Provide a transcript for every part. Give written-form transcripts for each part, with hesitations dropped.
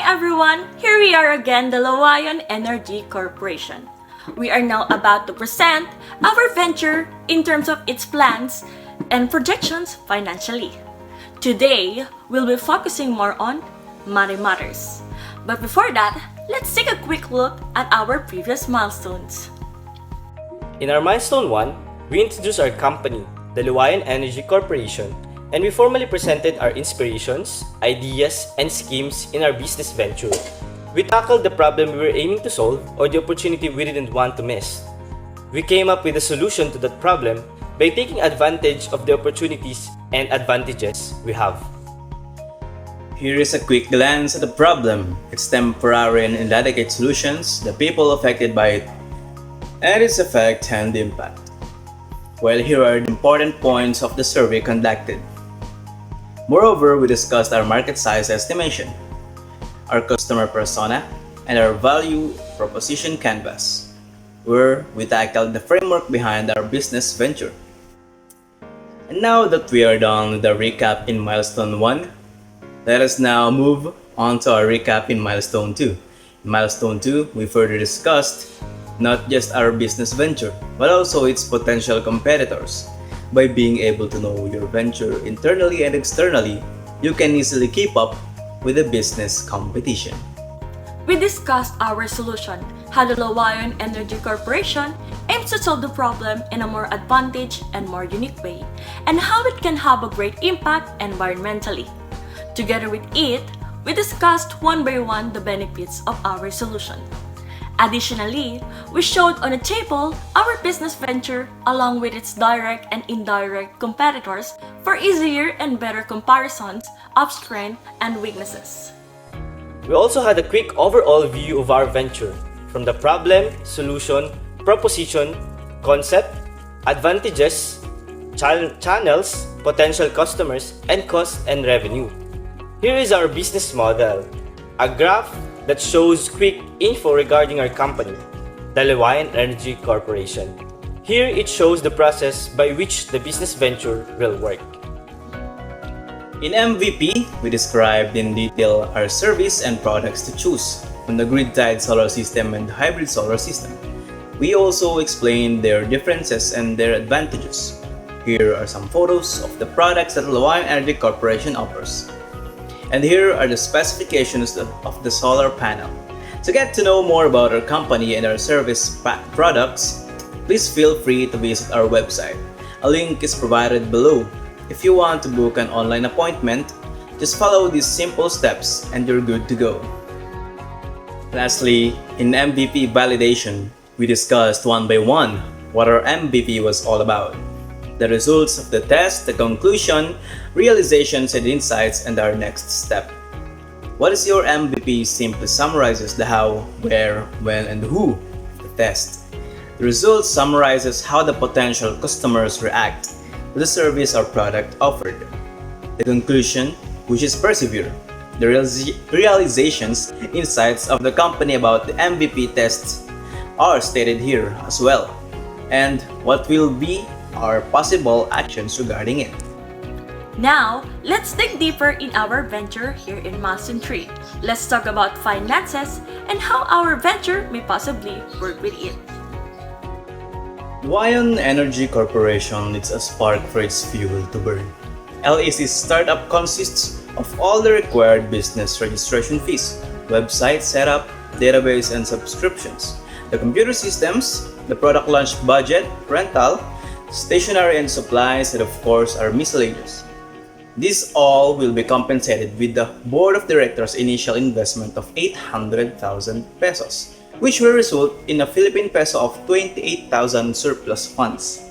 everyone! Here we are again, the Loayon Energy Corporation. We are now about to present our venture in terms of its plans and projections financially. Today, we'll be focusing more on money matters. But before that, let's take a quick look at our previous milestones. In our milestone 1, we introduced our company, the Loayon Energy Corporation, and we formally presented our inspirations, ideas, and schemes in our business venture. We tackled the problem we were aiming to solve or the opportunity we didn't want to miss. We came up with a solution to that problem by taking advantage of the opportunities and advantages we have. Here is a quick glance at the problem, its temporary and inadequate solutions, the people affected by it, and its effect and impact. Well, here are the important points of the survey conducted. Moreover, we discussed our market size estimation, our customer persona, and our value proposition canvas, where we tackled the framework behind our business venture. And now that we are done with the recap in milestone 1, let us now move on to our recap in milestone 2. In milestone 2, we further discussed not just our business venture, but also its potential competitors. By being able to know your venture internally and externally, you can easily keep up with the business competition. We discussed our solution, how the Loayon Energy Corporation aims to solve the problem in a more advantage and more unique way, and how it can have a great impact environmentally. Together with it, we discussed one by one the benefits of our solution. Additionally, we showed on a table our business venture along with its direct and indirect competitors for easier and better comparisons of strengths and weaknesses. We also had a quick overall view of our venture, from the problem, solution, proposition, concept, advantages, channels, potential customers, and cost and revenue. Here is our business model, a graph that shows quick info regarding our company, the Loayon Energy Corporation. Here it shows the process by which the business venture will work. In MVP, we described in detail our service and products to choose, from the grid-tied solar system and hybrid solar system. We also explained their differences and their advantages. Here are some photos of the products that Loayon Energy Corporation offers. And here are the specifications of the solar panel. To get to know more about our company and our service products, please feel free to visit our website. A link is provided below. If you want to book an online appointment, just follow these simple steps and you're good to go. Lastly, in MVP validation, we discussed one by one what our MVP was all about. The results of the test, the conclusion, realizations and insights, and our next step. What is your MVP simply summarizes the how, where, when, and who of the test. The results summarizes how the potential customers react to the service or product offered. The conclusion, which is persevere. The realizations, insights of the company about the MVP tests are stated here as well. And what will be our possible actions regarding it. Now, let's dig deeper in our venture here in milestone 3. Let's talk about finances and how our venture may possibly work with it. Loayon Energy Corporation needs a spark for its fuel to burn. LEC's startup consists of all the required business registration fees, website setup, database, and subscriptions, the computer systems, the product launch budget, rental, stationery and supplies, and of course our miscellaneous. This all will be compensated with the Board of Directors' initial investment of 800,000 pesos, which will result in a Philippine peso of 28,000 surplus funds.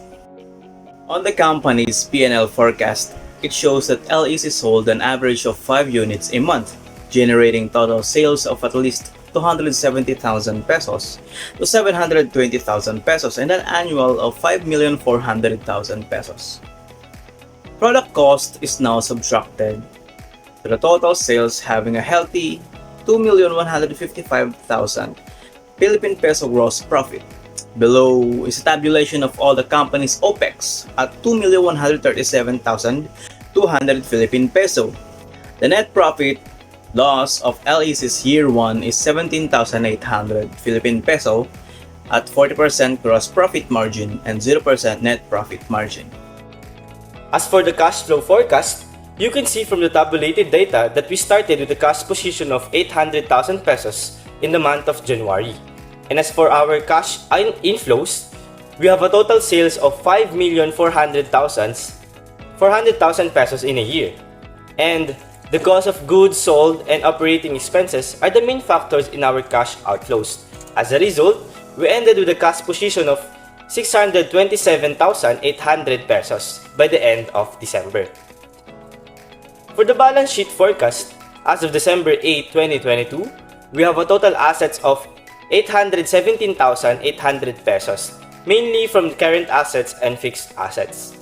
On the company's P&L forecast, it shows that LEC sold an average of 5 units a month, generating total sales of at least 270,000 pesos to 720,000 pesos and an annual of 5,400,000 pesos. Product cost is now subtracted to the total sales, having a healthy 2,155,000 Philippine peso gross profit. Below is a tabulation of all the company's OPEX at 2,137,200 Philippine peso. The net profit Loss of LEC's year 1 is 17,800 Philippine peso at 40% gross profit margin and 0% net profit margin. As for the cash flow forecast, you can see from the tabulated data that we started with a cash position of 800,000 pesos in the month of January. And as for our cash inflows, we have a total sales of 5,400,000 pesos in a year. And the cost of goods sold and operating expenses are the main factors in our cash outflows. As a result, we ended with a cash position of 627,800 pesos by the end of December. For the balance sheet forecast, as of December 8, 2022, we have a total assets of 817,800 pesos, mainly from current assets and fixed assets.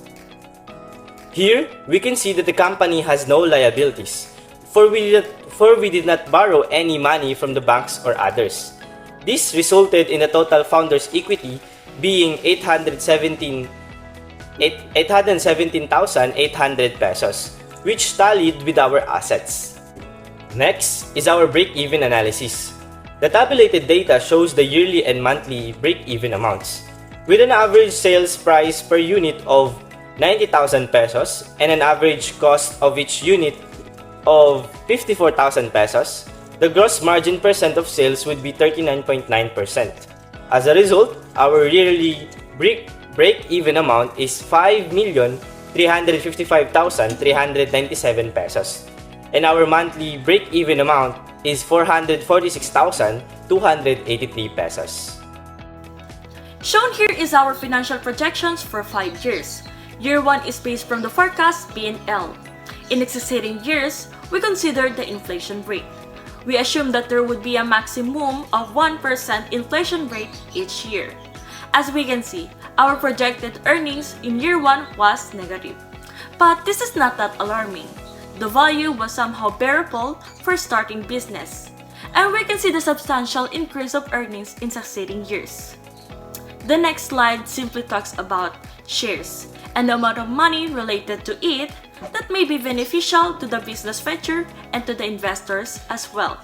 Here, we can see that the company has no liabilities, for we did not borrow any money from the banks or others. This resulted in the total founder's equity being 817,800 pesos, which tallied with our assets. Next is our break-even analysis. The tabulated data shows the yearly and monthly break-even amounts, with an average sales price per unit of 90,000 pesos and an average cost of each unit of 54,000 pesos. The gross margin percent of sales would be 39.9%. As a result, our yearly break-even amount is 5,355,397 pesos, and our monthly break-even amount is 446,283 pesos. Shown here is our financial projections for 5 years. Year 1 is based from the forecast P&L. In the succeeding years, we consider the inflation rate. We assume that there would be a maximum of 1% inflation rate each year. As we can see, our projected earnings in year 1 was negative. But this is not that alarming. The value was somehow bearable for starting business. And we can see the substantial increase of earnings in succeeding years. The next slide simply talks about shares and the amount of money related to it that may be beneficial to the business venture and to the investors as well.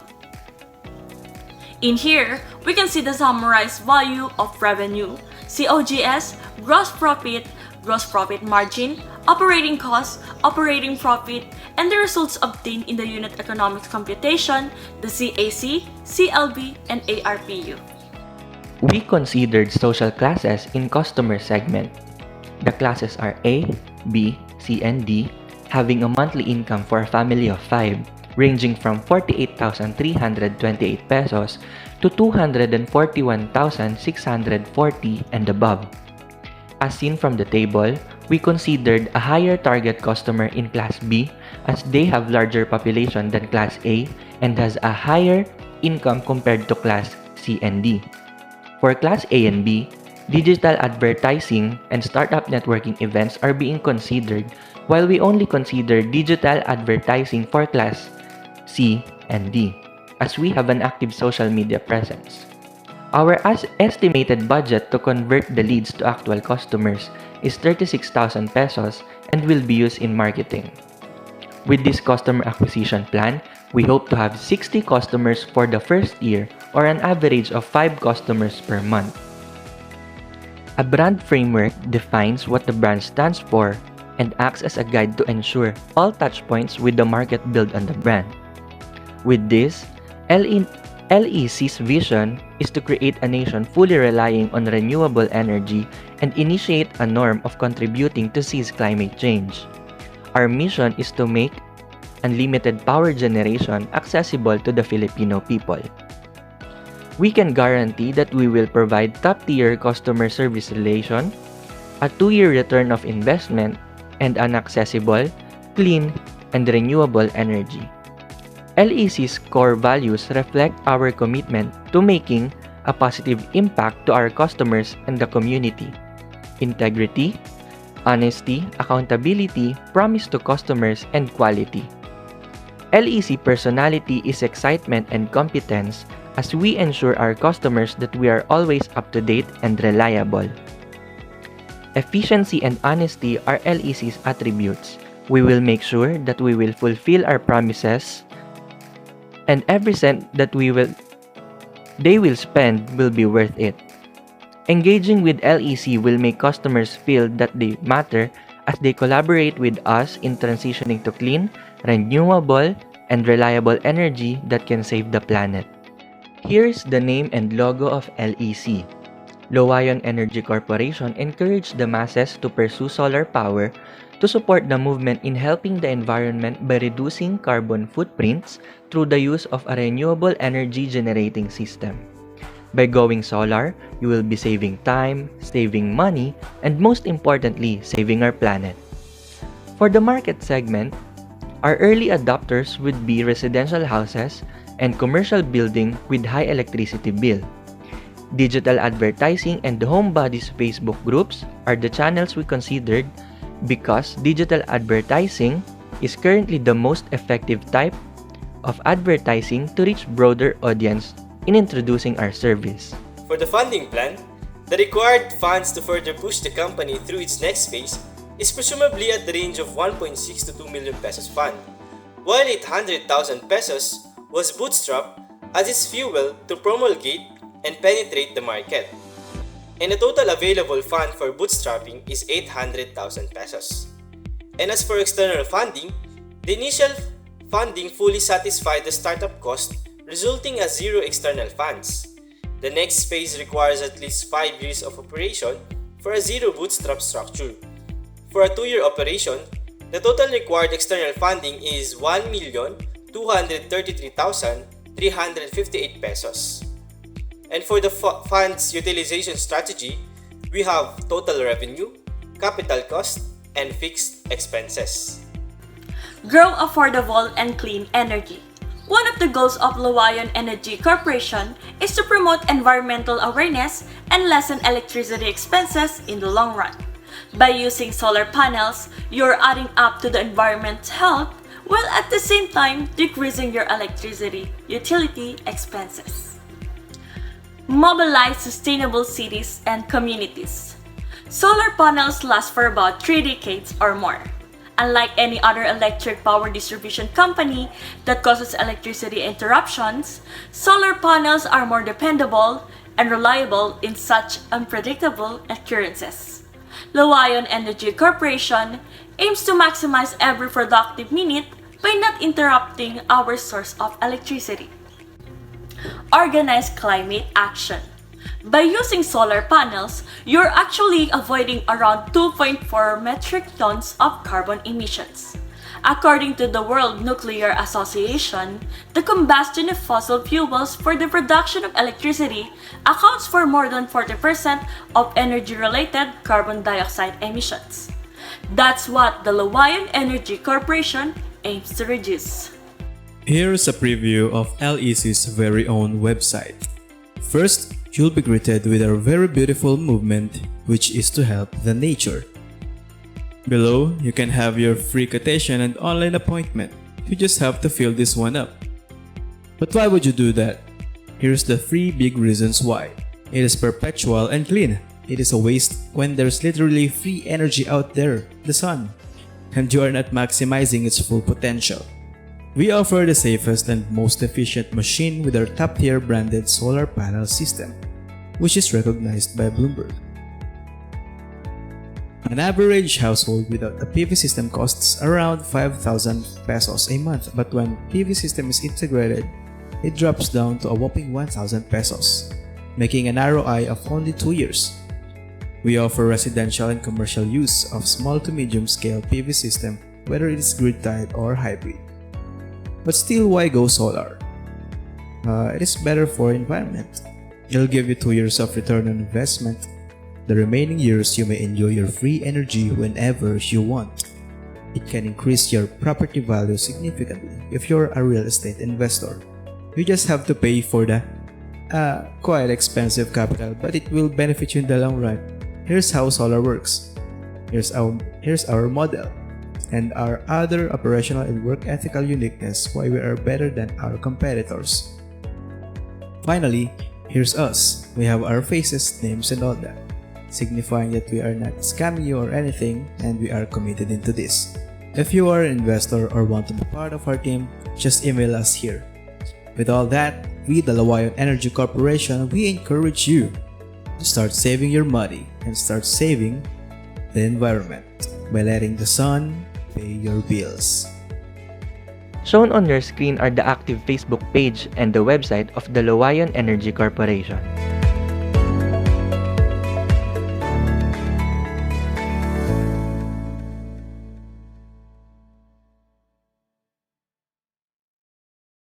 In here, we can see the summarized value of revenue, COGS, gross profit margin, operating costs, operating profit, and the results obtained in the unit economics computation, the CAC, CLB, and ARPU. We considered social classes in customer segment. The classes are A, B, C, and D, having a monthly income for a family of 5 ranging from 48,328 pesos to 241,640 and above. As seen from the table, we considered a higher target customer in Class B as they have larger population than Class A and has a higher income compared to Class C and D. For Class A and B, digital advertising and startup networking events are being considered, while we only consider digital advertising for Class C and D, as we have an active social media presence. Our estimated budget to convert the leads to actual customers is 36,000 pesos and will be used in marketing. With this customer acquisition plan, we hope to have 60 customers for the first year or an average of 5 customers per month. A brand framework defines what the brand stands for and acts as a guide to ensure all touchpoints with the market build on the brand. With this, LEC's vision is to create a nation fully relying on renewable energy and initiate a norm of contributing to seize climate change. Our mission is to make unlimited power generation accessible to the Filipino people. We can guarantee that we will provide top-tier customer service relation, a 2-year return of investment, and an accessible, clean, and renewable energy. LEC's core values reflect our commitment to making a positive impact to our customers and the community. Integrity, honesty, accountability, promise to customers, and quality. LEC personality is excitement and competence as we ensure our customers that we are always up to date and reliable. Efficiency and honesty are LEC's attributes. We will make sure that we will fulfill our promises and every cent that they will spend will be worth it. Engaging with LEC will make customers feel that they matter as they collaborate with us in transitioning to clean, renewable, and reliable energy that can save the planet. Here's the name and logo of LEC. Loayon Energy Corporation encouraged the masses to pursue solar power to support the movement in helping the environment by reducing carbon footprints through the use of a renewable energy generating system. By going solar, you will be saving time, saving money, and most importantly, saving our planet. For the market segment, our early adopters would be residential houses and commercial building with high electricity bill. Digital advertising and the homebodies Facebook groups are the channels we considered because digital advertising is currently the most effective type of advertising to reach broader audience in introducing our service. For the funding plan, the required funds to further push the company through its next phase is presumably at the range of 1.6 to 2 million pesos fund, while 800,000 pesos was bootstrapped as its fuel to promulgate and penetrate the market. And the total available fund for bootstrapping is 800,000 pesos. And as for external funding, the initial funding fully satisfied the startup cost, resulting as zero external funds. The next phase requires at least 5 years of operation for a zero bootstrap structure. For a 2-year operation, the total required external funding is 1,233,358 pesos. And for the funds utilization strategy, we have total revenue, capital cost, and fixed expenses. Grow affordable and clean energy. One of the goals of Loayon Energy Corporation is to promote environmental awareness and lessen electricity expenses in the long run. By using solar panels, you're adding up to the environment's health while at the same time decreasing your electricity utility expenses. Mobilize sustainable cities and communities. Solar panels last for about 3 decades or more. Unlike any other electric power distribution company that causes electricity interruptions, solar panels are more dependable and reliable in such unpredictable occurrences. Loayon Energy Corporation aims to maximize every productive minute by not interrupting our source of electricity. Organize climate action. By using solar panels, you're actually avoiding around 2.4 metric tons of carbon emissions. According to the World Nuclear Association, the combustion of fossil fuels for the production of electricity accounts for more than 40% of energy-related carbon dioxide emissions. That's what the Loayon Energy Corporation aims to reduce. Here's a preview of LEC's very own website. First, you'll be greeted with our very beautiful movement, which is to help the nature. Below, you can have your free quotation and online appointment. You just have to fill this one up. But why would you do that? Here's the 3 big reasons why. It is perpetual and clean. It is a waste when there's literally free energy out there, the sun, and you are not maximizing its full potential. We offer the safest and most efficient machine with our top-tier branded solar panel system, which is recognized by Bloomberg. An average household without a PV system costs around 5,000 pesos a month, but when PV system is integrated, it drops down to a whopping 1,000 pesos, making an ROI of only 2 years. We offer residential and commercial use of small to medium scale PV system, whether it is grid-tied or hybrid. But still, why go solar? It is better for environment. It'll give you 2 years of return on investment. The remaining years you may enjoy your free energy whenever you want. It can increase your property value significantly if you're a real estate investor. You just have to pay for the quite expensive capital, but it will benefit you in the long run. Here's how solar works. Here's our model and our other operational and work ethical uniqueness, why we are better than our competitors. Finally, here's us. We have our faces, names, and all that, signifying that we are not scamming you or anything, and we are committed into this. If you are an investor or want to be part of our team, just email us here. With all that, we, the Loayon Energy Corporation, we encourage you to start saving your money and start saving the environment by letting the sun pay your bills. Shown on your screen are the active Facebook page and the website of the Loayon Energy Corporation.